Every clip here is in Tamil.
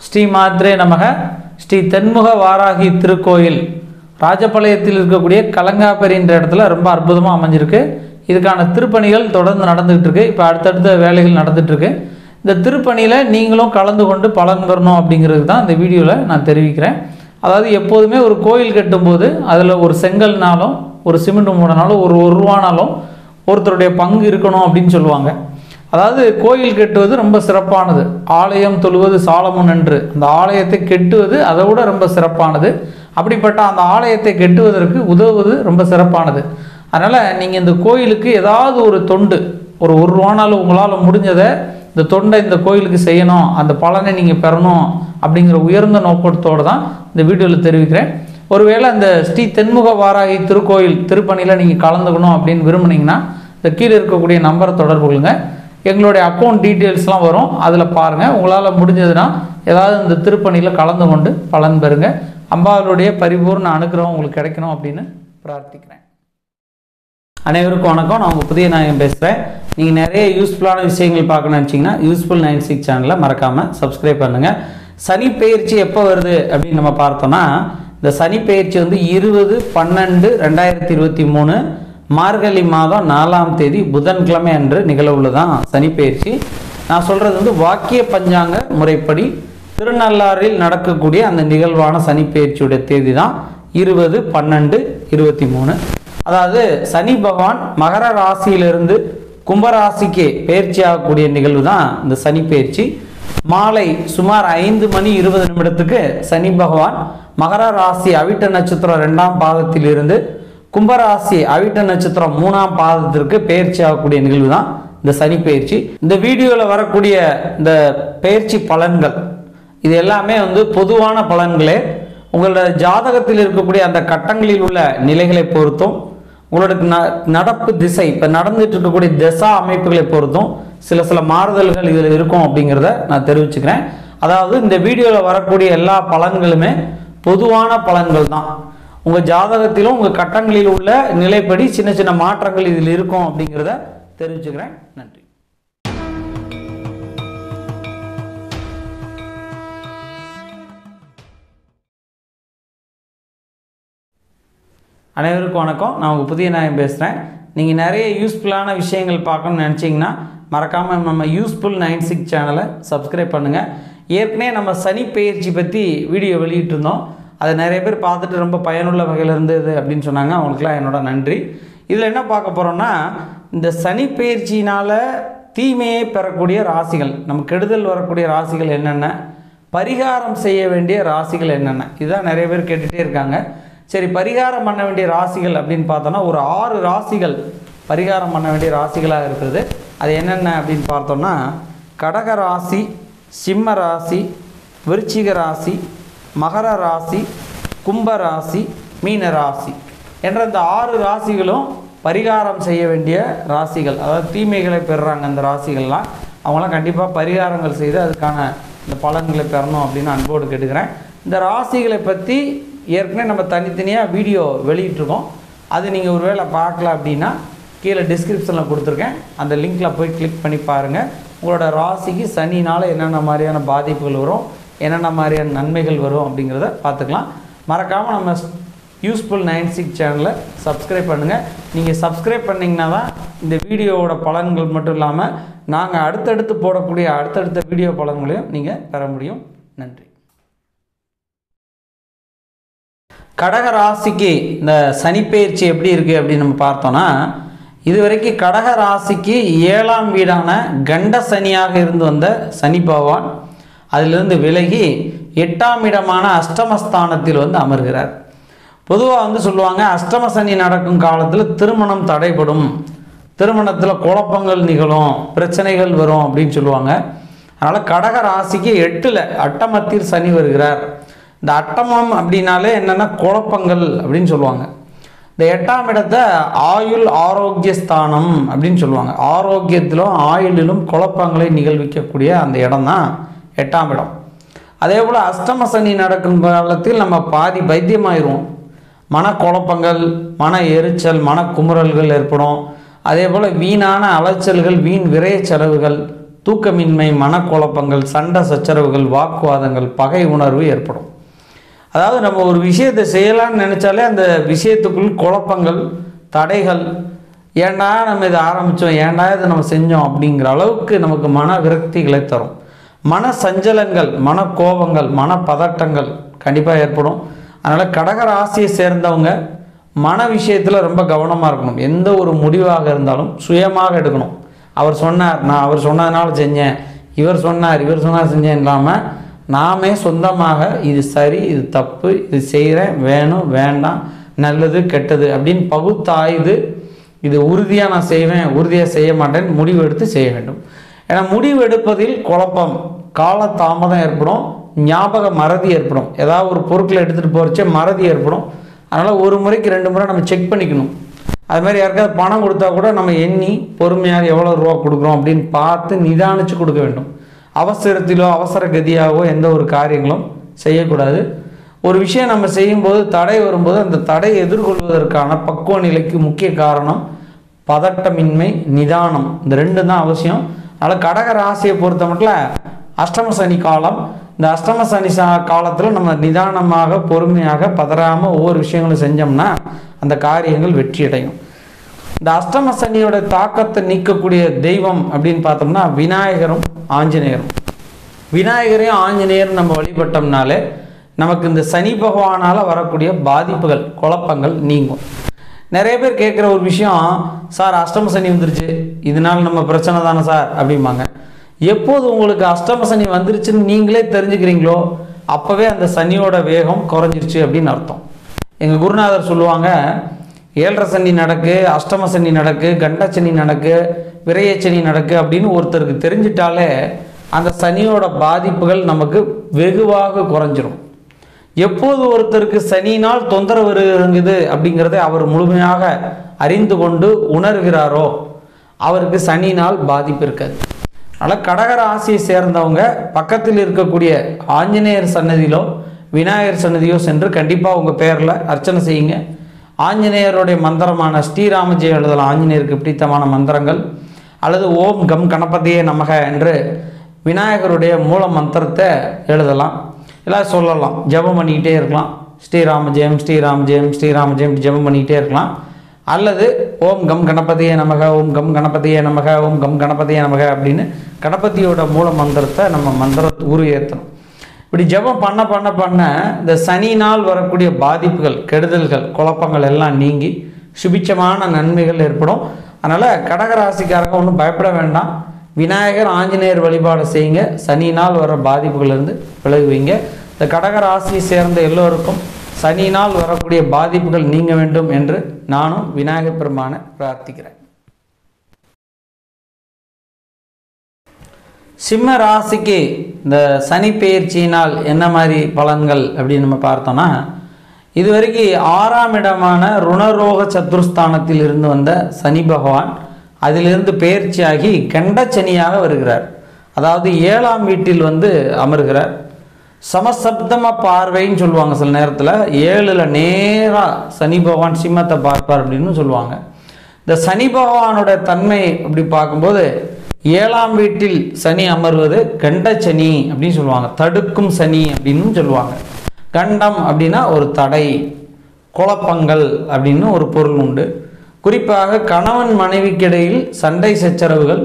ஸ்ரீ மாத்ரே நமக. ஸ்ரீ தென்முக வாராகி திருக்கோயில் ராஜபாளையத்தில் இருக்கக்கூடிய கலங்காப்பரி என்ற இடத்துல ரொம்ப அற்புதமாக அமைஞ்சிருக்கு. இதுக்கான திருப்பணிகள் தொடர்ந்து நடந்துகிட்டு இருக்கு. இப்போ அடுத்தடுத்த வேலைகள் நடந்துட்டு இருக்கு. இந்த திருப்பணியில் நீங்களும் கலந்து கொண்டு பலன் பெறணும் அப்படிங்கிறது தான் இந்த வீடியோவில் நான் தெரிவிக்கிறேன். அதாவது எப்போதுமே ஒரு கோயில் கட்டும்போது அதில் ஒரு செங்கல்னாலும் ஒரு சிமெண்ட் மூடனாலும் ஒரு ரூபானாலும் ஒருத்தருடைய பங்கு இருக்கணும் அப்படின்னு சொல்லுவாங்க. அதாவது கோயில் கட்டுவது ரொம்ப சிறப்பானது. ஆலயம் தொழுவது சாலமோன் என்று, அந்த ஆலயத்தை கெட்டுவது அதை விட ரொம்ப சிறப்பானது. அப்படிப்பட்ட அந்த ஆலயத்தை கெட்டுவதற்கு உதவுவது ரொம்ப சிறப்பானது. அதனால் நீங்கள் இந்த கோயிலுக்கு ஏதாவது ஒரு தொண்டு, ஒரு ரூபானாலும் உங்களால் முடிஞ்சதை இந்த தொண்டை இந்த கோயிலுக்கு செய்யணும், அந்த பலனை நீங்கள் பெறணும் அப்படிங்கிற உயர்ந்த நோக்கத்தோடு தான் இந்த வீடியோவில் தெரிவிக்கிறேன். ஒருவேளை அந்த ஸ்ரீ தென்முக வாராகி திருக்கோயில் திருப்பணியில் நீங்கள் கலந்துக்கணும் அப்படின்னு விரும்புனீங்கன்னா இந்த கீழே இருக்கக்கூடிய நம்பரை தொடர்பு கொள்ளுங்க. எங்களுடைய அக்கௌண்ட் டீட்டெயில்ஸ்லாம் வரும், அதில் பாருங்கள். உங்களால் முடிஞ்சதுன்னா ஏதாவது இந்த திருப்பணியில் கலந்து கொண்டு பலன் பெறுங்க. அம்பாளுடைய பரிபூர்ண அனுகிரகம் உங்களுக்கு கிடைக்கணும் அப்படின்னு பிரார்த்திக்கிறேன். அனைவருக்கும் வணக்கம். நான் உங்கள் புதிய நாயகம் பேசுகிறேன். நீங்கள் நிறைய யூஸ்ஃபுல்லான விஷயங்கள் பார்க்கணும்னு நினச்சிங்கன்னா யூஸ்ஃபுல் 96 சேனலை மறக்காமல் சப்ஸ்கிரைப் பண்ணுங்கள். சனி பெயர்ச்சி எப்போ வருது அப்படின்னு நம்ம பார்த்தோன்னா, இந்த சனி பெயர்ச்சி வந்து 20/12/2023 மார்கழி மாதம் 4ஆம் தேதி புதன்கிழமை அன்று நிகழவுள்ளதான் சனி பெயர்ச்சி. நான் சொல்கிறது வந்து வாக்கிய பஞ்சாங்க முறைப்படி திருநள்ளாறில் நடக்கக்கூடிய அந்த நிகழ்வான சனி பெயர்ச்சியுடைய தேதி தான் 20/12/23. அதாவது சனி பகவான் மகர ராசியிலிருந்து கும்பராசிக்கு பெயர்ச்சி ஆகக்கூடிய நிகழ்வு தான் இந்த சனி பெயர்ச்சி. மாலை சுமார் 5:20 சனி பகவான் மகர ராசி அவிட்ட நட்சத்திரம் 2ஆம் பாதத்தில் இருந்து கும்பராசி அவிட்ட நட்சத்திரம் 3ஆம் பாதத்திற்கு பெயர்ச்சி ஆகக்கூடிய நிகழ்வு தான் இந்த சனி பெயர்ச்சி. இந்த வீடியோவில் வரக்கூடிய இந்த பெயர்ச்சி பலன்கள் இது எல்லாமே வந்து பொதுவான பலன்களே. உங்களோட ஜாதகத்தில் இருக்கக்கூடிய அந்த கட்டங்களில் உள்ள நிலைகளை பொறுத்தும், உங்களோட நடப்பு திசை இப்போ நடந்துட்டு இருக்கக்கூடிய திசா அமைப்புகளை பொறுத்தும் சில மாறுதல்கள் இதில் இருக்கும் அப்படிங்கிறத நான் தெரிவிச்சுக்கிறேன். அதாவது இந்த வீடியோவில் வரக்கூடிய எல்லா பலன்களுமே பொதுவான பலன்கள் தான். உங்கள் ஜாதகத்திலும் உங்கள் கட்டங்களில் உள்ள நிலைப்படி சின்ன மாற்றங்கள் இதில் இருக்கும் அப்படிங்கிறத தெரிவிச்சுக்கிறேன். நன்றி. அனைவருக்கும் வணக்கம். நான் உங்கள் புதிய நாயகம் பேசுகிறேன். நீங்கள் நிறைய யூஸ்ஃபுல்லான விஷயங்கள் பார்க்கணும்னு நினச்சிங்கன்னா மறக்காமல் நம்ம யூஸ்ஃபுல் 96 சேனலை சப்ஸ்கிரைப் பண்ணுங்கள். ஏற்கனவே நம்ம சனி பெயர்ச்சி பற்றி வீடியோ வெளியிட்டிருந்தோம். அதை நிறைய பேர் பார்த்துட்டு ரொம்ப பயனுள்ள வகையில் இருந்தது அப்படின்னு சொன்னாங்க. அவங்களுக்குலாம் என்னோட நன்றி. இதில் என்ன பார்க்க போகிறோம்னா, இந்த சனி பெயர்ச்சினால் தீமையை பெறக்கூடிய ராசிகள், நம்ம கெடுதல் வரக்கூடிய ராசிகள் என்னென்ன, பரிகாரம் செய்ய வேண்டிய ராசிகள் என்னென்ன, இதுதான் நிறைய பேர் கேட்டுகிட்டே இருக்காங்க. சரி, பரிகாரம் பண்ண வேண்டிய ராசிகள் அப்படின்னு பார்த்தோன்னா ஒரு 6 ராசிகள் பரிகாரம் பண்ண வேண்டிய ராசிகளாக இருக்குது. அது என்னென்ன அப்படின்னு பார்த்தோம்னா, கடக ராசி, சிம்ம ராசி, விருச்சிக ராசி, மகர ராசி, கும்ப ராசி, மீன ராசி என்ற இந்த 6 ராசிகளும் பரிகாரம் செய்ய வேண்டிய ராசிகள். அதாவது தீமைகளை பெறுறாங்க அந்த ராசிகள்லாம். அவங்களாம் கண்டிப்பாக பரிகாரங்கள் செய்து அதுக்கான இந்த பலன்களை பெறணும் அப்படின்னு அன்போடு கேட்டுக்கிறேன். இந்த ராசிகளை பற்றி ஏற்கனவே நம்ம தனித்தனியாக வீடியோ வெளியிட்டிருக்கோம். அது நீங்கள் ஒரு வேளை பார்க்கல அப்படின்னா கீழே டிஸ்கிரிப்ஷனில் கொடுத்துருக்கேன். அந்த லிங்க்கில் போய் கிளிக் பண்ணி பாருங்கள். உங்களோட ராசிக்கு சனினால் என்னென்ன மாதிரியான பாதிப்புகள் வரும், என்னென்ன மாதிரியான நன்மைகள் வரும் அப்படிங்கிறத பார்த்துக்கலாம். மறக்காமல் நம்ம யூஸ்ஃபுல் 96 சேனலை சப்ஸ்கிரைப் பண்ணுங்கள். நீங்கள் சப்ஸ்கிரைப் பண்ணிங்கன்னா தான் இந்த வீடியோவோட பலன்கள் மட்டும் இல்லாமல் நாங்கள் அடுத்தடுத்து போடக்கூடிய அடுத்தடுத்த வீடியோ பலன்களையும் நீங்கள் பெற முடியும். நன்றி. கடக ராசிக்கு இந்த சனி பெயர்ச்சி எப்படி இருக்குது அப்படின்னு நம்ம பார்த்தோன்னா, இதுவரைக்கும் கடக ராசிக்கு 7ஆம் வீடான கண்ட சனியாக இருந்து வந்த சனி பகவான் அதிலிருந்து விலகி 8ஆம் இடமான அஷ்டமஸ்தானத்தில் வந்து அமர்கிறார். பொதுவாக வந்து சொல்லுவாங்க, அஷ்டம சனி நடக்கும் காலத்தில் திருமணம் தடைப்படும், திருமணத்தில் குழப்பங்கள் நிகழும், பிரச்சனைகள் வரும் அப்படின்னு சொல்லுவாங்க. அதனால் கடக ராசிக்கு 8ல் அட்டமத்தில் சனி வருகிறார். இந்த அட்டமம் அப்படின்னாலே என்னென்னா குழப்பங்கள் அப்படின்னு சொல்லுவாங்க. இந்த 8ஆம் இடத்தை ஆயுள் ஆரோக்கிய ஸ்தானம் அப்படின்னு சொல்லுவாங்க. ஆரோக்கியத்திலும் ஆயுளிலும் குழப்பங்களை நிகழ்விக்கக்கூடிய அந்த இடம் தான் 8ஆம் இடம். அதே போல் அஷ்டம சனி நடக்கும் காலத்தில் நம்ம பாதி பைத்தியமாயிடுவோம். மனக்குழப்பங்கள், மன எரிச்சல், மன குமுறல்கள் ஏற்படும். அதே போல் வீணான அலைச்சல்கள், வீண் விரைய செலவுகள், தூக்கமின்மை, மனக்குழப்பங்கள், சண்டை சச்சரவுகள், வாக்குவாதங்கள், பகை உணர்வு ஏற்படும். அதாவது நம்ம ஒரு விஷயத்தை செய்யலாம்னு நினச்சாலே அந்த விஷயத்துக்குள் குழப்பங்கள், தடைகள், ஏண்டா நம்ம இதை ஆரம்பித்தோம், ஏண்டா இதை நம்ம செஞ்சோம் அப்படிங்கிற அளவுக்கு நமக்கு மன விரக்திகளை தரும். மன சஞ்சலங்கள், மனக்கோபங்கள், மனப்பதட்டங்கள் கண்டிப்பாக ஏற்படும். அதனால் கடக ராசியை சேர்ந்தவங்க மன விஷயத்தில் ரொம்ப கவனமாக இருக்கணும். எந்த ஒரு முடிவாக இருந்தாலும் சுயமாக எடுக்கணும். அவர் சொன்னார், நான் அவர் சொன்னதுனால செஞ்சேன், இவர் சொன்னார் செஞ்சேன் இல்லாமல் நாமே சொந்தமாக இது சரி, இது தப்பு, இது செய்கிறேன், வேணும் வேண்டாம், நல்லது கெட்டது அப்படின்னு பகுத்தாய்து இது உறுதியாக நான் செய்வேன், உறுதியாக செய்ய மாட்டேன் முடிவு எடுத்து செய்ய வேண்டும். ஏன்னா முடிவு எடுப்பதில் குழப்பம், காலதாமதம் ஏற்படும், ஞாபக மறதி ஏற்படும். ஏதாவது ஒரு பொருட்களை எடுத்துகிட்டு போகிறச்சே மறதி ஏற்படும். அதனால் ஒரு முறைக்கு 2 முறை நம்ம செக் பண்ணிக்கணும். அது மாதிரி யாருக்காவது பணம் கொடுத்தா கூட நம்ம எண்ணி பொறுமையாக எவ்வளோ ரூபா கொடுக்குறோம் அப்படின்னு பார்த்து நிதானித்து கொடுக்க வேண்டும். அவசரத்திலோ அவசர கதியாகவோ எந்த ஒரு காரியங்களும் செய்யக்கூடாது. ஒரு விஷயம் நம்ம செய்யும்போது தடை வரும்போது அந்த தடையை எதிர்கொள்வதற்கான பக்குவ நிலைக்கு முக்கிய காரணம் பதட்டமின்மை, நிதானம். இந்த 2 தான் அவசியம். அதனால் கடக ராசியை பொறுத்த மட்டும் அஷ்டம சனி காலம். இந்த அஷ்டம சனி காலத்தில் நம்ம நிதானமாக பொறுமையாக பதறாமல் ஒவ்வொரு விஷயங்களும் செஞ்சோம்னா அந்த காரியங்கள் வெற்றி அடையும். இந்த அஷ்டம சனியோட தாக்கத்தை நீக்கக்கூடிய தெய்வம் அப்படின்னு பார்த்தோம்னா விநாயகரும் ஆஞ்சநேயரும். விநாயகரையும் ஆஞ்சநேயரும் நம்ம வழிபட்டோம்னாலே நமக்கு இந்த சனி பகவானால் வரக்கூடிய பாதிப்புகள், குழப்பங்கள் நீங்கும். நிறைய பேர் கேட்குற ஒரு விஷயம், சார் அஷ்டம சனி வந்துருச்சு, இதனால் நம்ம பிரச்சனை தானே சார் அப்படிம்பாங்க. எப்போது உங்களுக்கு அஷ்டம சனி வந்துருச்சுன்னு நீங்களே தெரிஞ்சுக்கிறீங்களோ அப்போவே அந்த சனியோட வேகம் குறைஞ்சிருச்சு அப்படின்னு அர்த்தம். எங்கள் குருநாதர் சொல்லுவாங்க, 7.5 சனி நடக்கு, அஷ்டம சனி நடக்கு, கண்டச்சனி நடக்கு, விரயச்சனி நடக்கு அப்படின்னு ஒருத்தருக்கு தெரிஞ்சிட்டாலே அந்த சனியோட பாதிப்புகள் நமக்கு வெகுவாக குறைஞ்சிரும். எப்போது ஒருத்தருக்கு சனியினால் தொந்தரவு வருகிறது அப்படிங்கிறத அவர் முழுமையாக அறிந்து கொண்டு உணர்கிறாரோ அவருக்கு சனியினால் பாதிப்பு இருக்காது. அதனால் கடக ராசியை சேர்ந்தவங்க பக்கத்தில் இருக்கக்கூடிய ஆஞ்சநேயர் சன்னதியிலோ விநாயகர் சன்னதியோ சென்று கண்டிப்பாக உங்கள் பேரில் அர்ச்சனை செய்யுங்க. ஆஞ்சநேயருடைய மந்திரமான ஸ்ரீராம ஜெயம் எழுதலாம். ஆஞ்சநேயருக்கு பிடித்தமான மந்திரங்கள், அல்லது ஓம் கம் கணபதியே நமக என்று விநாயகருடைய மூல மந்திரத்தை எழுதலாம், எல்லாம் சொல்லலாம், ஜபம் பண்ணிக்கிட்டே இருக்கலாம். ஸ்ரீராம ஜெயம் ஸ்ரீராம ஜெயம் ஸ்ரீராம ஜெயம் ஜபம் பண்ணிக்கிட்டே இருக்கலாம். அல்லது ஓம் கம் கணபதியே நமக, ஓம் கம் கணபதியே நமக, ஓம் கம் கணபதியே நமக அப்படின்னு கணபதியோட மூல மந்திரத்தை நம்ம மந்திரத்தை உரு ஏற்றணும். இப்படி ஜபம் பண்ண பண்ண பண்ண இந்த சனியினால் வரக்கூடிய பாதிப்புகள், கெடுதல்கள், குழப்பங்கள் எல்லாம் நீங்கி சுபிட்சமான நன்மைகள் ஏற்படும். அதனால் கடகராசிக்காரங்க ஒன்றும் பயப்பட வேண்டாம். விநாயகர் ஆஞ்சநேயர் வழிபாடு செய்யுங்க. சனியினால் வர பாதிப்புகளிலிருந்து விலகுவீங்க. இந்த கடகராசியை சேர்ந்த எல்லோருக்கும் சனியினால் வரக்கூடிய பாதிப்புகள் நீங்க வேண்டும் என்று நானும் விநாயகர் பெருமானை பிரார்த்திக்கிறேன். சிம்ம ராசிக்கு இந்த சனி பெயர்ச்சியினால் என்ன மாதிரி பலன்கள் அப்படின்னு நம்ம பார்த்தோம்னா, இதுவரைக்கும் 6ஆம் இடமான ருணரோக சத்துருஸ்தானத்தில் இருந்து வந்த சனி பகவான் அதிலிருந்து பெயர்ச்சியாகி கண்டச்சனியாக வருகிறார். அதாவது 7ஆம் வீட்டில் அமர்கிறார். சமசப்தமாக பார்வைன்னு சொல்லுவாங்க. சில நேரத்தில் 7ல் நேராக சனி பகவான் சிம்மத்தை பார்ப்பார் அப்படின்னு சொல்லுவாங்க. இந்த சனி பகவானோட தன்மை அப்படி பார்க்கும்போது 7ஆம் வீட்டில் சனி அமர்வது கண்டச்சனி அப்படின்னு சொல்லுவாங்க. தடுக்கும் சனி அப்படின்னு சொல்லுவாங்க. கண்டம் அப்படின்னா ஒரு தடை, குழப்பங்கள் அப்படின்னு ஒரு பொருள் உண்டு. குறிப்பாக கணவன் மனைவிக்கிடையில் சண்டை சச்சரவுகள்,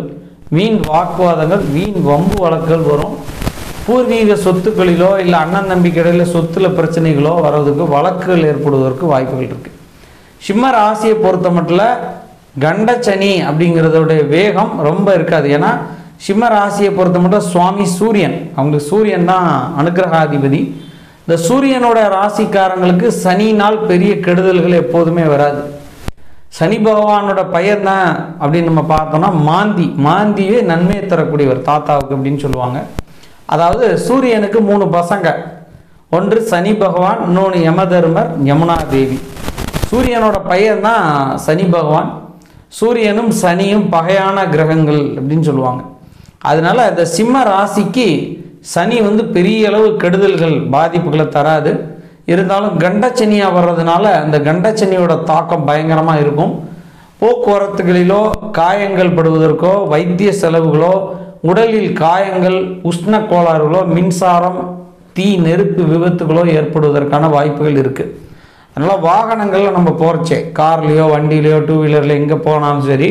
வீண் வாக்குவாதங்கள், வீண் வம்பு வழக்குகள் வரும். பூர்வீக சொத்துக்களிலோ இல்லை அண்ணன் நம்பிக்கையிடையில் சொத்துல பிரச்சனைகளோ வர்றதுக்கு, வழக்குகள் ஏற்படுவதற்கு வாய்ப்புகள் இருக்குது. சிம்ம ராசியை பொறுத்த மட்டும் கண்டச்சனி அப்படிங்கிறதோடைய வேகம் ரொம்ப இருக்காது. ஏன்னா சிம்ம ராசியை பொறுத்த மட்டும் சுவாமி சூரியன், அவங்களுக்கு சூரியன் தான் அனுக்கிரகாதிபதி. இந்த சூரியனோட ராசிக்காரங்களுக்கு சனியினால் பெரிய கெடுதல்கள் எப்போதுமே வராது. சனி பகவானோட பெயர் தான் அப்படின்னு நம்ம பார்த்தோம்னா மாந்தியே நன்மையை தரக்கூடியவர் தாத்தாவுக்கு அப்படின்னு சொல்லுவாங்க. அதாவது சூரியனுக்கு 3 பசங்க, ஒன்று சனி பகவான், இன்னொன்று யமதர்மர், யமுனா தேவி. சூரியனோட பெயர் தான் சனி பகவான். சூரியனும் சனியும் பகையான கிரகங்கள் அப்படின்னு சொல்லுவாங்க. அதனால இந்த சிம்ம ராசிக்கு சனி பெரிய அளவு கெடுதல்கள், பாதிப்புகளை தராது. இருந்தாலும் கண்டச்சனியாக வர்றதுனால அந்த கண்டச்சனியோட தாக்கம் பயங்கரமாக இருக்கும். போக்குவரத்துகளிலோ காயங்கள் படுவதற்கோ வைத்திய செலவுகளோ உடலில் காயங்கள், உஷ்ண கோளாறுகளோ, மின்சாரம், தீ, நெருப்பு விபத்துகளோ ஏற்படுவதற்கான வாய்ப்புகள் இருக்குது. அதனால் வாகனங்களில் நம்ம போகிறச்சே, கார்லேயோ வண்டியிலையோ டூ வீலரில் எங்கே போனாலும் சரி,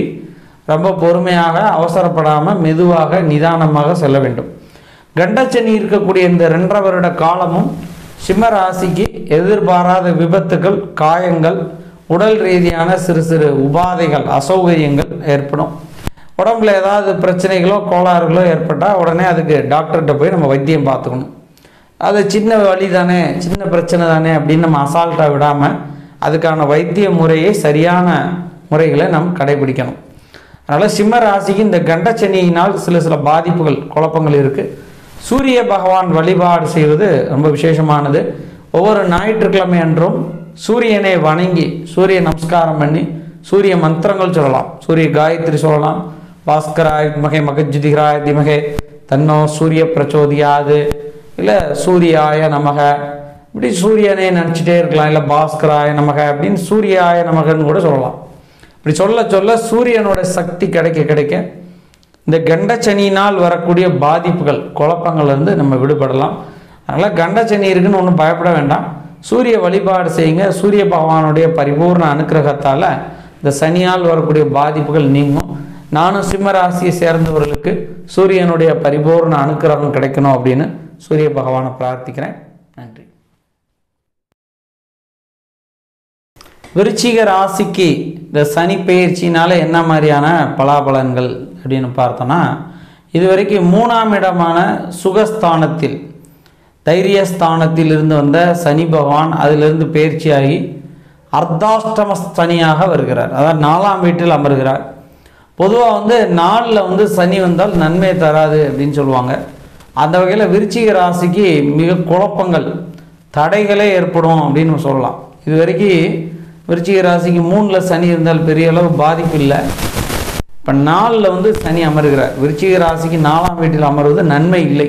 ரொம்ப பொறுமையாக, அவசரப்படாமல், மெதுவாக, நிதானமாக செல்ல வேண்டும். கண்டச்சனி இருக்கக்கூடிய இந்த 2.5 வருட காலமும் சிம்ம ராசிக்கு எதிர்பாராத விபத்துகள், காயங்கள், உடல் ரீதியான சிறு சிறு உபாதைகள், அசௌகரியங்கள் ஏற்படும். உடம்புல ஏதாவது பிரச்சனைகளோ கோளாறுகளோ ஏற்பட்டால் உடனே அதுக்கு டாக்டர்கிட்ட போய் நம்ம வைத்தியம் பார்த்துக்கணும். அது சின்ன வலி தானே, சின்ன பிரச்சனை தானே அப்படின்னு நம்ம அசால்ட்டாக விடாமல் அதுக்கான வைத்திய முறையை, சரியான முறைகளை நாம் கடைபிடிக்கணும். அதனால் சிம்ம ராசிக்கு இந்த கண்டச்சனியினால் சில பாதிப்புகள், குழப்பங்கள் இருக்குது. சூரிய பகவான் வழிபாடு செய்வது ரொம்ப விசேஷமானது. ஒவ்வொரு ஞாயிற்றுக்கிழமை அன்றும் சூரியனை வணங்கி, சூரிய நமஸ்காரம் பண்ணி, சூரிய மந்திரங்கள் சொல்லலாம். சூரிய காயத்ரி சொல்லலாம். பாஸ்கராய வித்மகே மகஜுதிகராய திமகே தன்னோ சூரிய பிரச்சோதியாது, இல்லை சூரியாய நமக, இப்படி சூரியனை நினச்சிட்டே இருக்கலாம். இல்லை பாஸ்கராய நமக அப்படின்னு சூரியாய நமகன்னு கூட சொல்லலாம். இப்படி சொல்ல சூரியனோட சக்தி கிடைக்க இந்த கண்டச்சனியினால் வரக்கூடிய பாதிப்புகள், குழப்பங்கள்லேருந்து நம்ம விடுபடலாம். அதனால் கண்டச்சனி இருக்குன்னு ஒன்றும் பயப்பட வேண்டாம். சூரிய வழிபாடு செய்யுங்க. சூரிய பகவானுடைய பரிபூர்ண அனுக்கிரகத்தால் இந்த சனியால் வரக்கூடிய பாதிப்புகள் நீங்கும். நானும் சிம்ம ராசியை சேர்ந்தவர்களுக்கு சூரியனுடைய பரிபூர்ண அனுக்கிரகம் கிடைக்கணும் அப்படின்னு சூரிய பகவானை பிரார்த்திக்கிறேன். நன்றி. விருச்சிக ராசிக்கு இந்த சனி பெயர்ச்சினால என்ன மாதிரியான பலாபலன்கள் அப்படின்னு பார்த்தோன்னா, இதுவரைக்கும் 3ஆம் இடமான சுகஸ்தானத்தில், தைரியஸ்தானத்தில் இருந்து வந்த சனி பகவான் அதிலிருந்து பெயர்ச்சியாகி அர்த்தாஷ்டம சனியாக வருகிறார். அதாவது 4ஆம் வீட்டில் அமர்கிறார். பொதுவாக 4ல் சனி வந்தால் நன்மை தராது அப்படின்னு சொல்லுவாங்க. அந்த வகையில் விருச்சிக ராசிக்கு மிக குழப்பங்கள், தடைகளே ஏற்படும் அப்படின்னு சொல்லலாம். இது வரைக்கும் விருச்சிக ராசிக்கு 3ல் சனி இருந்தால் பெரிய அளவு பாதிப்பு இல்லை. இப்போ 4ல் சனி அமர்கிறார். விருச்சிக ராசிக்கு 4ஆம் வீட்டில் அமர்வது நன்மை இல்லை.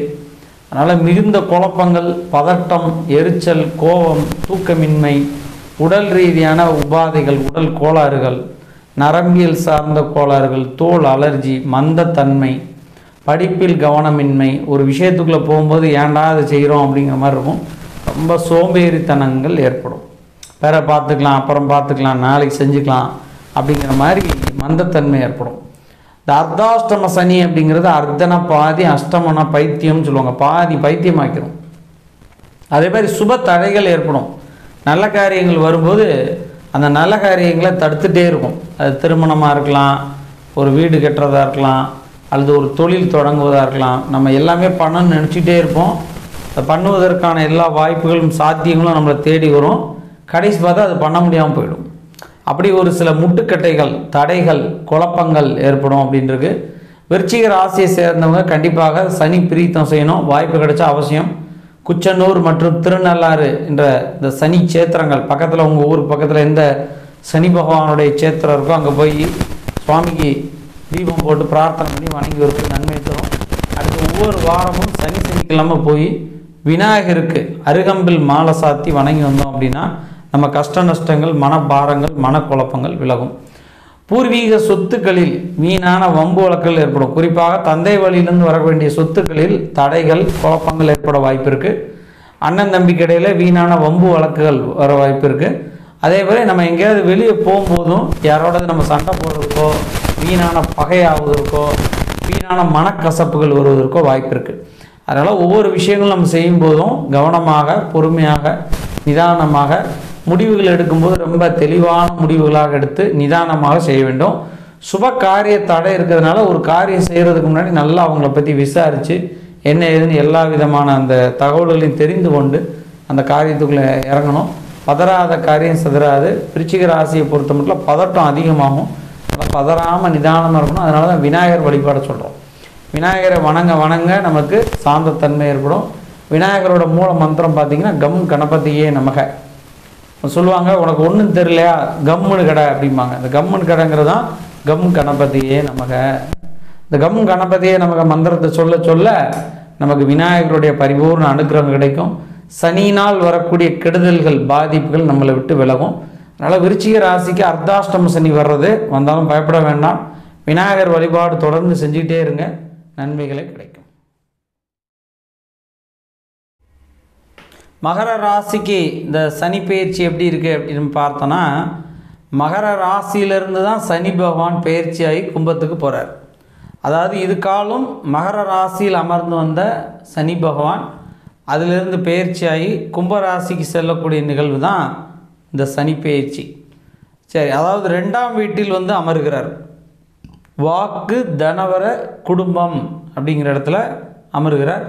அதனால் மிகுந்த குழப்பங்கள், பதட்டம், எரிச்சல், கோபம், தூக்கமின்மை, உடல் ரீதியான உபாதைகள், உடல் கோளாறுகள், நரம்பியல் சார்ந்த கோளாறுகள், தோல் அலர்ஜி, மந்தத்தன்மை, படிப்பில் கவனமின்மை, ஒரு விஷயத்துக்குள்ளே போகும்போது ஏன்டா அதை செய்கிறோம் அப்படிங்கிற மாதிரி இருக்கும். ரொம்ப சோம்பேறித்தனங்கள் ஏற்படும். வேற பார்த்துக்கலாம், அப்புறம் பார்த்துக்கலாம், நாளைக்கு செஞ்சுக்கலாம் அப்படிங்கிற மாதிரி மந்தத்தன்மை ஏற்படும். இந்த அர்த்தாஷ்டம சனி அப்படிங்கிறது அர்த்தன பாதி, அஷ்டமன பைத்தியம்னு சொல்லுவாங்க. பாதி பைத்தியமாக்கிறோம். அதே மாதிரி சுப தடைகள் ஏற்படும். நல்ல காரியங்கள் வரும்போது அந்த நல்ல காரியங்களை தடுத்துகிட்டே இருக்கும். அது திருமணமாக இருக்கலாம், ஒரு வீடு கட்டுறதா இருக்கலாம், அல்லது ஒரு தொழில் தொடங்குவதாக இருக்கலாம். நம்ம எல்லாமே பண்ணணும்னு நினச்சிக்கிட்டே இருப்போம். அதை பண்ணுவதற்கான எல்லா வாய்ப்புகளும் சாத்தியங்களும் நம்மளை தேடி வரும். கடைசி பார்த்தா அது பண்ண முடியாமல் போயிடும். அப்படி ஒரு சில முட்டுக்கட்டைகள், தடைகள், குழப்பங்கள் ஏற்படும் அப்படின்றது. விருச்சிக ராசியை சேர்ந்தவங்க கண்டிப்பாக சனி பிரீத்தம் செய்யணும். வாய்ப்பு கிடைச்சா அவசியம். குச்சனூர் மற்றும் திருநள்ளாறு என்ற இந்த சனி சேத்திரங்கள் பக்கத்தில், உங்கள் ஊருக்கு பக்கத்தில் எந்த சனி பகவானுடைய சேத்திரம் இருக்கோ அங்கே போய் சுவாமிக்கு தீபம் போட்டு பிரார்த்தனை பண்ணி வணங்கி ஒரு நன்மை தரும். அடுத்து ஒவ்வொரு வாரமும் சனிக்கிழமை போய் விநாயகருக்கு அருகம்பில் மாலை சாத்தி வணங்கி வந்தோம் அப்படின்னா நம்ம கஷ்ட நஷ்டங்கள், மனபாரங்கள், மனக்குழப்பங்கள் விலகும். பூர்வீக சொத்துக்களில் வீணான வம்பு வழக்குகள் ஏற்படும். குறிப்பாக தந்தை வழியிலிருந்து வர வேண்டிய சொத்துக்களில் தடைகள், குழப்பங்கள் ஏற்பட வாய்ப்பு இருக்குது. அண்ணன் தம்பிக்கு இடையில் வீணான வம்பு வழக்குகள் வர வாய்ப்பு இருக்குது. அதே போல் நம்ம எங்கேயாவது வெளியே போகும்போதும் யாரோடது நம்ம சண்டை போடுறதுக்கோ, வீணான பகையாவதற்கோ, வீணான மனக்கசப்புகள் வருவதற்கோ வாய்ப்பு இருக்குது. அதனால் ஒவ்வொரு விஷயங்களும் நம்ம செய்யும்போதும் கவனமாக, பொறுமையாக, நிதானமாக முடிவுகள் எடுக்கும்போது ரொம்ப தெளிவான முடிவுகளாக எடுத்து நிதானமாக செய்ய வேண்டும். சுப காரிய தடை இருக்கிறதுனால ஒரு காரியம் செய்கிறதுக்கு முன்னாடி நல்லா அவங்கள பற்றி விசாரித்து என்ன ஏதுன்னு எல்லா விதமான அந்த தகவல்களையும் தெரிந்து கொண்டு அந்த காரியத்துக்குள்ளே இறங்கணும். பதறாத காரியம் சிதறாது. விருச்சிக ராசியை பொறுத்த மட்டும் பதட்டம் அதிகமாகும். அதனால் பதறாமல் நிதானமாக இருக்கணும். அதனால தான் விநாயகர் வழிபாட சொல்கிறோம். விநாயகரை வணங்க நமக்கு சாந்தத்தன்மை ஏற்படும். விநாயகரோட மூல மந்திரம் பார்த்திங்கன்னா கம் கணபதியே நமக சொல்லுவாங்க. உனக்கு ஒன்றும் தெரியலையா, கம்முன்னு கடை அப்படிம்பாங்க. இந்த கம்முன்னு கடைங்கிறது தான் கம் கணபதியே நமக. இந்த கம் கணபதியே நமக்கு மந்திரத்தை சொல்ல நமக்கு விநாயகருடைய பரிபூர்ண அனுக்கிரகம் கிடைக்கும். சனியினால் வரக்கூடிய கெடுதல்கள், பாதிப்புகள் நம்மளை விட்டு விலகும். அதனால் விருச்சிக ராசிக்கு அர்த்தாஷ்டம சனி வந்தாலும் பயப்பட வேண்டாம். விநாயகர் வழிபாடு தொடர்ந்து செஞ்சுக்கிட்டே இருங்க. நன்மைகளை கிடைக்கும். மகர ராசிக்கு இந்த சனி பெயர்ச்சி எப்படி இருக்குது அப்படின்னு பார்த்தோன்னா, மகர ராசியிலிருந்து தான் சனி பகவான் பெயர்ச்சியாகி கும்பத்துக்கு போகிறார். அதாவது இது காலம் மகர ராசியில் அமர்ந்து வந்த சனி பகவான் அதிலிருந்து பெயர்ச்சியாகி கும்பராசிக்கு செல்லக்கூடிய நிகழ்வு தான் இந்த சனி பெயர்ச்சி. சரி, அதாவது 2ஆம் வீட்டில் வந்து அமர்கிறார். வாக்கு தனவர குடும்பம் அப்படிங்கிற இடத்துல அமர்கிறார்.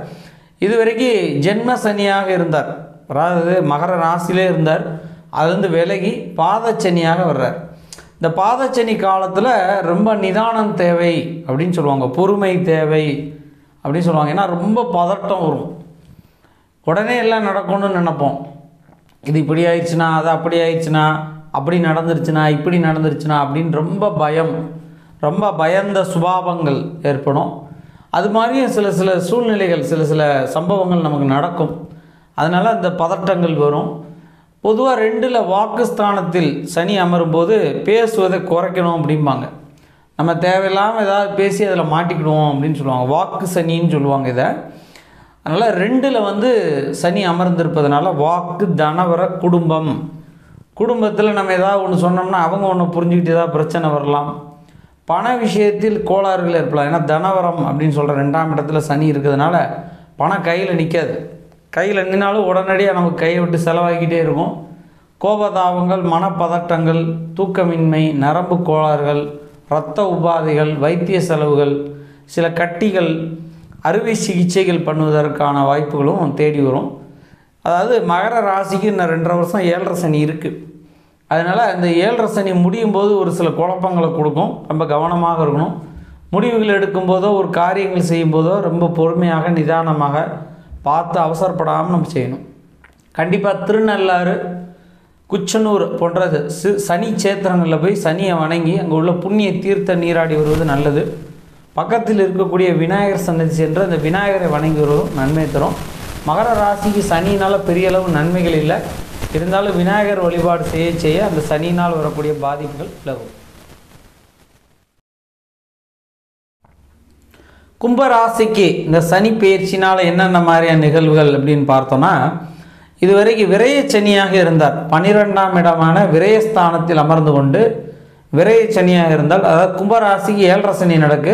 இதுவரைக்கும் ஜென்ம சனியாக இருந்தார், அதாவது மகர ராசியிலே இருந்தார். அதுலேருந்து விலகி பாதச்சனியாக வர்றார். இந்த பாதச்சனி காலத்தில் ரொம்ப நிதானம் தேவை அப்படின்னு சொல்லுவாங்க, பொறுமை தேவை அப்படின்னு சொல்லுவாங்க. ஏன்னா ரொம்ப பதட்டம் வரும், உடனே எல்லாம் நடக்கணும்னு நினைப்போம். இது இப்படி ஆயிடுச்சுன்னா, அது அப்படி ஆயிடுச்சுன்னா, அப்படி நடந்துருச்சுன்னா, இப்படி நடந்துருச்சுன்னா அப்படின்னு ரொம்ப பயந்த சுபாவங்கள் ஏற்படும். அது மாதிரியும் சில சூழ்நிலைகள், சில சம்பவங்கள் நமக்கு நடக்கும். அதனால் அந்த பதட்டங்கள் வரும். பொதுவாக 2ல் வாக்குஸ்தானத்தில் சனி அமரும்போது பேசுவதை குறைக்கணும் அப்படிம்பாங்க. நம்ம தேவையில்லாமல் ஏதாவது பேசி அதில் மாட்டிக்கிடுவோம் அப்படின்னு சொல்லுவாங்க, வாக்கு சனின்னு சொல்லுவாங்க இதை. அதனால் 2ல் வந்து சனி அமர்ந்திருப்பதனால வாக்கு தனவர குடும்பத்தில் நம்ம ஏதாவது ஒன்று சொன்னோம்னா அவங்க ஒன்று புரிஞ்சுக்கிட்டு ஏதாவது பிரச்சனை வரலாம். பண விஷயத்தில் கோளாறுகள் ஏற்படலாம். ஏன்னா தனவரம் அப்படின்னு சொல்கிற 2ஆம் இடத்துல சனி இருக்கிறதுனால பணம் கையில் நிற்காது. கையில் நின்னாலும் உடனடியாக நமக்கு கையை விட்டு செலவாகிக்கிட்டே இருக்கும். கோபதாபங்கள், மனப்பதட்டங்கள், தூக்கமின்மை, நரம்பு கோளாறுகள், இரத்த உபாதைகள், வைத்திய செலவுகள், சில கட்டிகள், அறுவை சிகிச்சைகள் பண்ணுவதற்கான வாய்ப்புகளும் தேடி வரும். அதாவது மகர ராசிக்கு இன்னும் 2.5 வருஷம் 7.5 சனி இருக்குது. அதனால் அந்த 7.5 சனி முடியும் போது ஒரு சில குழப்பங்களை கொடுக்கும். ரொம்ப கவனமாக இருக்கணும். முடிவுகள் எடுக்கும்போதோ ஒரு காரியங்கள் செய்யும்போதோ ரொம்ப பொறுமையாக நிதானமாக பார்த்து அவசரப்படாமல் நம்ம செய்யணும். கண்டிப்பாக திருநள்ளாறு, குச்சனூர் போன்ற சனி சேத்திரங்களில் போய் சனியை வணங்கி அங்கே உள்ள புண்ணிய தீர்த்த நீராடி வருவது நல்லது. பக்கத்தில் இருக்கக்கூடிய விநாயகர் சன்னதி சென்று அந்த விநாயகரை வணங்கி வருவதும் நன்மை தரும். மகர ராசிக்கு சனியினால் பெரிய அளவு நன்மைகள் இல்லை, இருந்தாலும் விநாயகர் வழிபாடு செய்ய அந்த சனியினால் வரக்கூடிய பாதிப்புகள் விலகும். கும்பராசிக்கு இந்த சனி பெயர்ச்சினால் என்னென்ன மாதிரியான நிகழ்வுகள் அப்படின்னு பார்த்தோன்னா, இதுவரைக்கும் விரய சனியாக இருந்தார். 12ஆம் இடமான விரயஸ்தானத்தில் அமர்ந்து கொண்டு விரய சனியாக இருந்தால், அதாவது கும்பராசிக்கு 7.5 சனி நடக்கு.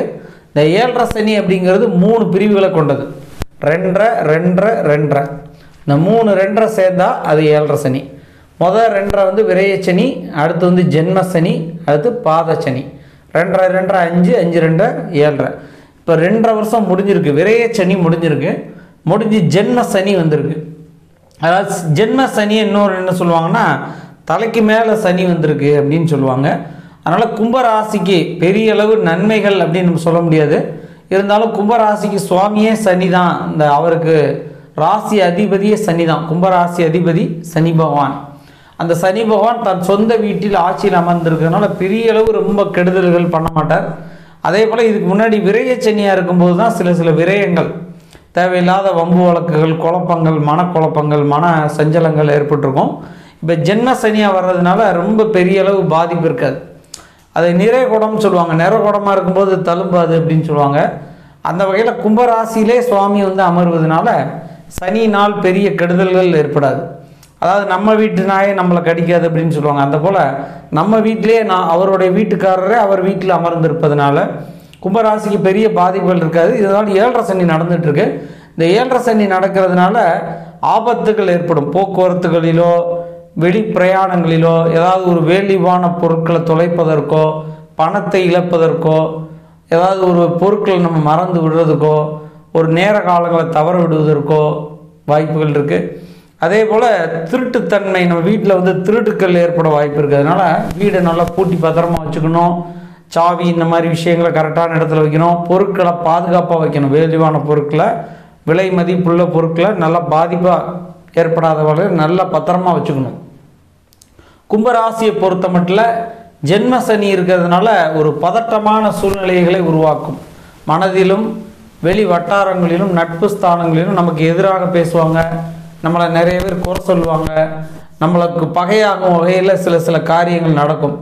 இந்த 7.5 சனி அப்படிங்கிறது 3 பிரிவுகளை கொண்டது. 2.5 இந்த 3 2 சேர்ந்தா அது 7.5 சனி. முதல் 2 வந்து விரய சனி, அடுத்து வந்து ஜென்ம சனி, அடுத்து பாத சனி. 2 5 5 2 7.5. இப்போ 2.5 வருஷம் முடிஞ்சிருக்கு, விரய சனி முடிஞ்சு ஜென்ம சனி வந்திருக்கு. அதாவது ஜென்ம சனி இன்னொரு என்ன சொல்லுவாங்கன்னா, தலைக்கு மேலே சனி வந்திருக்கு அப்படின்னு சொல்லுவாங்க. அதனால் கும்பராசிக்கு பெரிய அளவு நன்மைகள் அப்படின்னு நம்ம சொல்ல முடியாது. இருந்தாலும் கும்பராசிக்கு சுவாமியே சனி தான். இந்த அவருக்கு ராசி அதிபதியே சனி தான். கும்பராசி அதிபதி சனி பகவான். அந்த சனி பகவான் தன் சொந்த வீட்டில் ஆட்சியில் அமர்ந்திருக்கிறதுனால பெரிய அளவு ரொம்ப கெடுதல்கள் பண்ண மாட்டார். அதே போல் இதுக்கு முன்னாடி விரய சனியாக இருக்கும்போது தான் சில விரயங்கள், தேவையில்லாத வம்பு வழக்குகள், குழப்பங்கள், மனக்குழப்பங்கள், மன சஞ்சலங்கள் ஏற்பட்டிருக்கும். இப்போ ஜென்ம சனியாக வர்றதுனால ரொம்ப பெரிய அளவு பாதிப்பு இருக்காது. அதை நிறைகுடம்னு சொல்லுவாங்க. நிறகுடமாக இருக்கும்போது தழும்பாது அப்படின்னு சொல்லுவாங்க. அந்த வகையில் கும்பராசியிலே சுவாமி வந்து அமர்வதனால சனியினால் பெரிய கெடுதல்கள் ஏற்படாது. அதாவது நம்ம வீட்டு நாயே நம்மளை கடிக்காது அப்படின்னு சொல்லுவாங்க. அந்த போல் நம்ம வீட்டிலே அவருடைய வீட்டுக்காரரே அவர் வீட்டில் அமர்ந்திருப்பதனால கும்பராசிக்கு பெரிய பாதிப்புகள் இருக்காது. இதனால் 7.5 சனி நடந்துகிட்ருக்கு. இந்த 7.5 சனி நடக்கிறதுனால ஆபத்துகள் ஏற்படும். போக்குவரத்துகளிலோ வெளி பிரயாணங்களிலோ ஏதாவது ஒரு வேலிவான பொருட்களை தொலைப்பதற்கோ, பணத்தை இழப்பதற்கோ, ஏதாவது ஒரு பொருட்களை நம்ம மறந்து விடுறதுக்கோ, ஒரு நேர காலங்களை தவற விடுவதற்கோ வாய்ப்புகள் இருக்குது. அதே போல் திருட்டுத்தன்மை, நம்ம வீட்டில் வந்து திருட்டுக்கள் ஏற்பட வாய்ப்பு இருக்குது. அதனால் வீடை நல்லா பூட்டி பத்திரமா வச்சுக்கணும். சாவி இந்த மாதிரி விஷயங்களை கரெக்டான இடத்துல வைக்கணும். பொருட்களை பாதுகாப்பாக வைக்கணும். வேலிவான பொருட்களை, விலை மதிப்புள்ள பொருட்களை நல்லா பாதிப்பாக ஏற்படாத வகையில் நல்லா பத்திரமா வச்சுக்கணும். கும்பராசியை பொறுத்த மட்டும் ஜென்ம சனி இருக்கிறதுனால ஒரு பதட்டமான சூழ்நிலைகளை உருவாக்கும். மனதிலும் வெளி வட்டாரங்களிலும் நட்பு ஸ்தானங்களிலும் நமக்கு எதிராக பேசுவாங்க, நம்மளை நிறைய பேர் குறை சொல்லுவாங்க, நம்மளுக்கு பகையாகும் வகையில் சில காரியங்கள் நடக்கும்.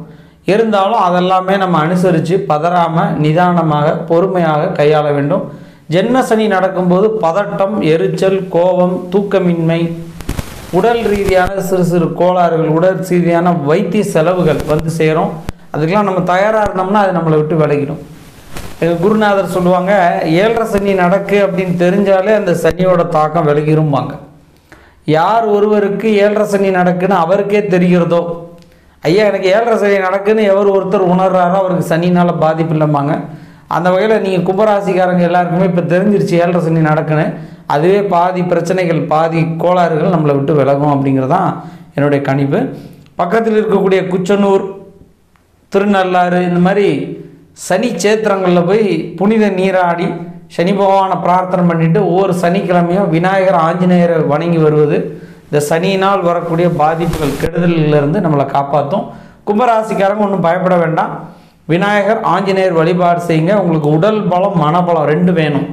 இருந்தாலும் அதெல்லாமே நம்ம அனுசரித்து பதறாமல் நிதானமாக பொறுமையாக கையாள வேண்டும். ஜென்ம சனி நடக்கும்போது பதட்டம், எரிச்சல், கோபம், தூக்கமின்மை, உடல் ரீதியான சிறு சிறு கோளாறுகள், உடல் ரீதியான வைத்திய செலவுகள் வந்து சேரும். அதுக்கெல்லாம் நம்ம தயாராக இருந்தோம்னா அது நம்மளை விட்டு விலகிடும். எங்கள் குருநாதர் சொல்லுவாங்க, 7.5 சனி நடக்கு அப்படின்னு தெரிஞ்சாலே அந்த சனியோட தாக்கம் விலகிரும்பாங்க. யார் ஒருவருக்கு 7.5 சனி நடக்குன்னு அவருக்கே தெரிகிறதோ, ஐயா எனக்கு 7.5 சனி நடக்குன்னு எவர் ஒருத்தர் உணர்றாரோ அவருக்கு சனினால் பாதிப்பு இல்லைம்பாங்க. அந்த வகையில் நீங்கள் கும்பராசிக்காரங்க எல்லாருக்குமே இப்போ தெரிஞ்சிருச்சு 7.5 சனி நடக்குன்னு. அதுவே பாதி பிரச்சனைகள், பாதி கோளாறுகள் நம்மளை விட்டு விலகும் அப்படிங்கிறதான் என்னுடைய கணிப்பு. பக்கத்தில் இருக்கக்கூடிய குச்சனூர், திருநள்ளாறு இந்த மாதிரி சனி சேத்திரங்களில் போய் புனித நீராடி சனி பகவானை பிரார்த்தனை பண்ணிவிட்டு ஒவ்வொரு சனிக்கிழமையும் விநாயகர், ஆஞ்சநேயரை வணங்கி வருவது இந்த சனியினால் வரக்கூடிய பாதிப்புகள், கெடுதலிலிருந்து நம்மளை காப்பாற்றும். கும்பராசிக்காரங்க ஒன்றும் பயப்பட வேண்டாம். விநாயகர், ஆஞ்சநேயர் வழிபாடு செய்யுங்க. உங்களுக்கு உடல் பலம், மனபலம் ரெண்டு வேணும்.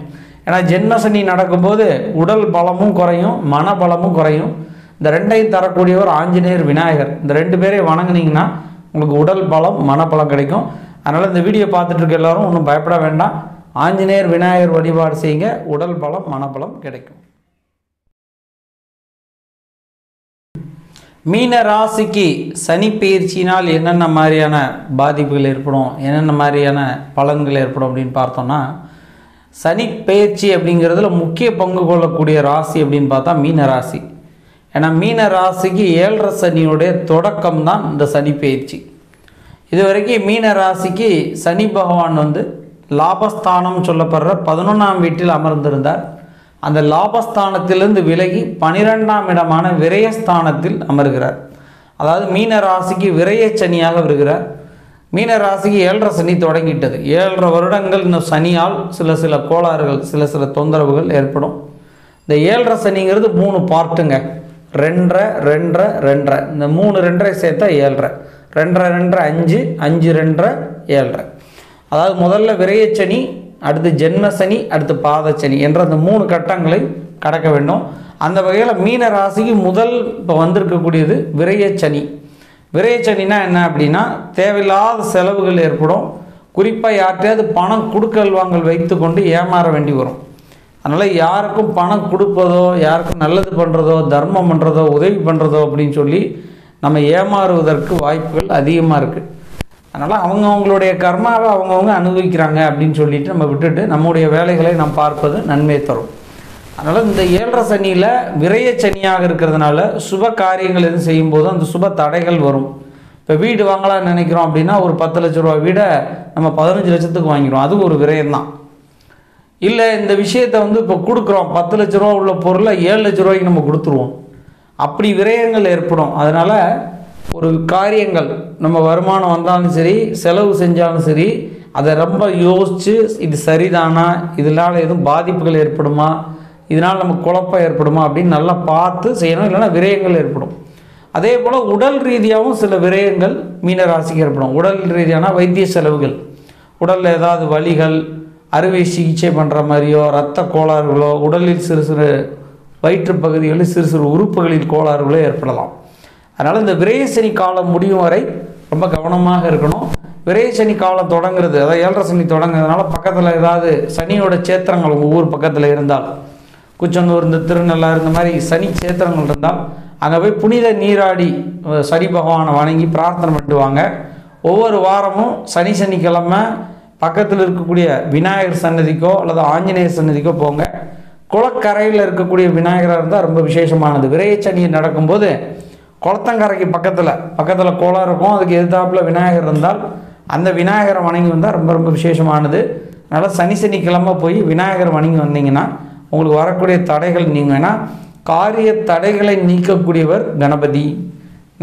ஏன்னா ஜென்ம சனி நடக்கும்போது உடல் பலமும் குறையும், மனபலமும் குறையும். இந்த ரெண்டையும் தரக்கூடியவர் ஆஞ்சநேயர், விநாயகர். இந்த ரெண்டு பேரையும் வணங்குனீங்கன்னா உங்களுக்கு உடல் பலம், மனபலம் கிடைக்கும். அதனால் இந்த வீடியோ பார்த்துட்டு இருக்க எல்லாரும் ஒன்றும் பயப்பட வேண்டாம். ஆஞ்சநேயர், விநாயகர் வழிபாடு செய்யுங்க. உடல் பலம், மனபலம் கிடைக்கும். மீன ராசிக்கு சனி பயிற்சியினால் என்னென்ன மாதிரியான பாதிப்புகள் ஏற்படும், என்னென்ன மாதிரியான பலன்கள் ஏற்படும் அப்படின்னு பார்த்தோம்னா, சனி பயிற்சி அப்படிங்கிறதுல முக்கிய பங்கு கொள்ளக்கூடிய ராசி அப்படின்னு பார்த்தா மீன ராசி. ஏன்னா மீன ராசிக்கு 7.5 சனியுடைய தொடக்கம் தான் இந்த சனி பயிற்சி. இது வரைக்கும் மீன ராசிக்கு சனி பகவான் வந்து லாபஸ்தானம் சொல்லப்படுற 11ஆம் வீட்டில் அமர்ந்திருந்தார். அந்த லாபஸ்தானத்திலிருந்து விலகி 12ஆம் இடமான விரயஸ்தானத்தில் அமர்கிறார். அதாவது மீன ராசிக்கு விரய சனியாக வருகிறார். மீன ராசிக்கு 7.5 சனி தொடங்கிட்டது. 7.5 வருடங்கள் இந்த சனியால் சில கோளாறுகள், சில தொந்தரவுகள் ஏற்படும். இந்த 7.5 சனிங்கிறது 3 பார்ட்டுங்க. 2 2 2 இந்த 3 2 சேர்த்தா 7.5, 2 2 5, 5 2 7. அதாவது முதல்ல விரயச்சனி, அடுத்து ஜென்மசனி, அடுத்து பாதச்சனி என்ற அந்த 3 கட்டங்களை கடக்க வேண்டும். அந்த வகையில் மீன ராசிக்கு முதல் இப்போ வந்திருக்கக்கூடியது விரயச்சனி. விரயச்சனினா என்ன அப்படின்னா, தேவையில்லாத செலவுகள் ஏற்படும். குறிப்பாக யார்கிட்டையாவது பணம் கொடுக்கல் வாங்கல் வைத்து கொண்டு ஏமாற வேண்டி வரும். அதனால் யாருக்கும் பணம் கொடுப்பதோ, யாருக்கும் நல்லது பண்ணுறதோ, தர்மம் பண்ணுறதோ, உதவி பண்ணுறதோ அப்படின்னு சொல்லி நம்ம ஏமாறுவதற்கு வாய்ப்புகள் அதிகமாக இருக்குது. அதனால் அவங்கவுங்களுடைய கர்மாவை அவங்கவுங்க அனுபவிக்கிறாங்க அப்படின்னு சொல்லிட்டு நம்ம விட்டுட்டு நம்முடைய வேலைகளை நாம் பார்ப்பது நன்மை தரும். அதனால் இந்த 7.5 சனியில் விரய சனியாக இருக்கிறதுனால சுப காரியங்கள் எதுவும் செய்யும்போது அந்த சுப தடைகள் வரும். இப்போ வீடு வாங்கலாம்னு நினைக்கிறோம் அப்படின்னா ஒரு 10 லட்ச ரூபா வீடை நம்ம 15 லட்சத்துக்கு வாங்கிடுவோம். அது ஒரு விரயம்தான். இல்லை இந்த விஷயத்தை வந்து இப்போ கொடுக்குறோம், 10 லட்ச ரூபா உள்ள பொருளை 7 லட்ச ரூபாய்க்கு நம்ம கொடுத்துருவோம். அப்படி விரயங்கள் ஏற்படும். அதனால் ஒரு காரியங்கள் நம்ம வருமானம் வந்தாலும் சரி, செலவு செஞ்சாலும் சரி, அதை ரொம்ப யோசித்து இது சரிதானா, இதனால் எதுவும் பாதிப்புகள் ஏற்படுமா, இதனால் நமக்கு குழப்பம் ஏற்படுமா அப்படின்னு நல்லா பார்த்து செய்யணும். இல்லைன்னா விரயங்கள் ஏற்படும். அதே போல் உடல் ரீதியாகவும் சில விரயங்கள் மீனராசிக்கு ஏற்படும். உடல் ரீதியான வைத்திய செலவுகள், உடலில் ஏதாவது வலிகள், அறுவை சிகிச்சை பண்ணுற மாதிரியோ, இரத்த கோளாறுகளோ, உடலில் சிறு வயிற்று பகுதிகளில் சிறு உறுப்புகளில் கோளாறுகளோ ஏற்படலாம். அதனால் இந்த விரயசனி காலம் முடியும் வரை ரொம்ப கவனமாக இருக்கணும். விரயசனி காலம் தொடங்குறது, அதாவது 7.5 சனி தொடங்குறதுனால பக்கத்தில் ஏதாவது சனியோட சேத்திரங்கள் உங்கள் ஊர் பக்கத்தில் இருந்தால், குச்சனூர், இந்த திருநள்ளாறு இந்த மாதிரி சனி சேத்திரங்கள் இருந்தால் அங்கே போய் புனித நீராடி சனி பகவானை வணங்கி பிரார்த்தனை பண்ணிட்டு வாங்க. ஒவ்வொரு வாரமும் சனிக்கிழமை பக்கத்தில் இருக்கக்கூடிய விநாயகர் சன்னதிக்கோ அல்லது ஆஞ்சநேயர் சன்னதிக்கோ போங்க. குளக்கரையில் இருக்கக்கூடிய விநாயகராக இருந்தால் ரொம்ப விசேஷமானது. விரயச்சனி நடக்கும்போது குளத்தங்கரைக்கு பக்கத்தில் குளம் இருக்கும், அதுக்கு எதிர்த்தாப்பில் விநாயகர் இருந்தால் அந்த விநாயகரை வணங்கி வந்தால் ரொம்ப ரொம்ப விசேஷமானது. அதனால் சனிக்கிழமை போய் விநாயகர் வணங்கி வந்தீங்கன்னா உங்களுக்கு வரக்கூடிய தடைகள் நீங்கன்னா, காரிய தடைகளை நீக்கக்கூடியவர் கணபதி.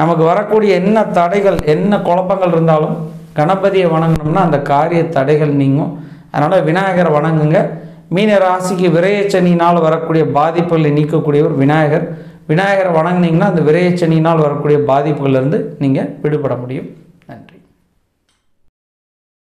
நமக்கு வரக்கூடிய என்ன தடைகள், என்ன குழப்பங்கள் இருந்தாலும் கணபதியை வணங்கினோம்னா அந்த காரிய தடைகள் நீங்கும். அதனால் விநாயகரை வணங்குங்க. மீன ராசிக்கு விரயச்சனியினால் வரக்கூடிய பாதிப்புகளை நீக்கக்கூடியவர் விநாயகரை வணங்கினீங்கன்னா அந்த விரயச்சனியினால் வரக்கூடிய பாதிப்புகளிலிருந்து நீங்கள் விடுபட முடியும்.